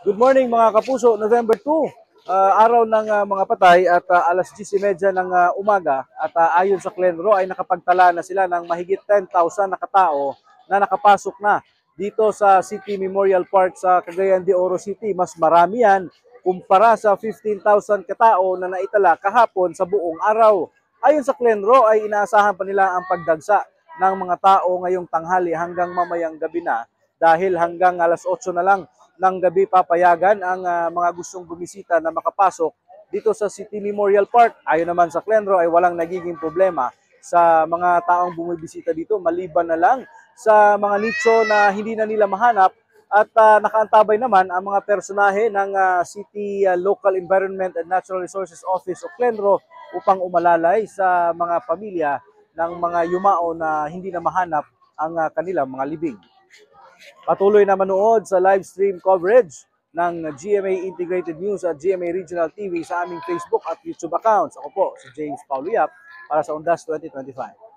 Good morning mga kapuso, November 2, araw ng mga patay at alas 10:30 ng umaga at ayon sa Clenro ay nakapagtala na sila ng mahigit 10,000 na katao na nakapasok na dito sa City Memorial Park sa Cagayan de Oro City. Mas marami yan kumpara sa 15,000 katao na naitala kahapon sa buong araw. Ayon sa Clenro ay inaasahan pa nila ang pagdagsa ng mga tao ngayong tanghali hanggang mamayang gabi na dahil hanggang alas 8 na lang ng gabi papayagan ang mga gustong bumisita na makapasok dito sa City Memorial Park. Ayon naman sa Clenro ay walang nagiging problema sa mga taong bumibisita dito maliban na lang sa mga nicho na hindi na nila mahanap at nakaantabay naman ang mga personahe ng City Local Environment and Natural Resources Office o Clenro upang umalalay sa mga pamilya ng mga yumao na hindi na mahanap ang kanilang mga libing. Patuloy na manood sa live stream coverage ng GMA Integrated News at GMA Regional TV sa aming Facebook at YouTube accounts. Ako po si James Paulo Yap para sa Undas 2025.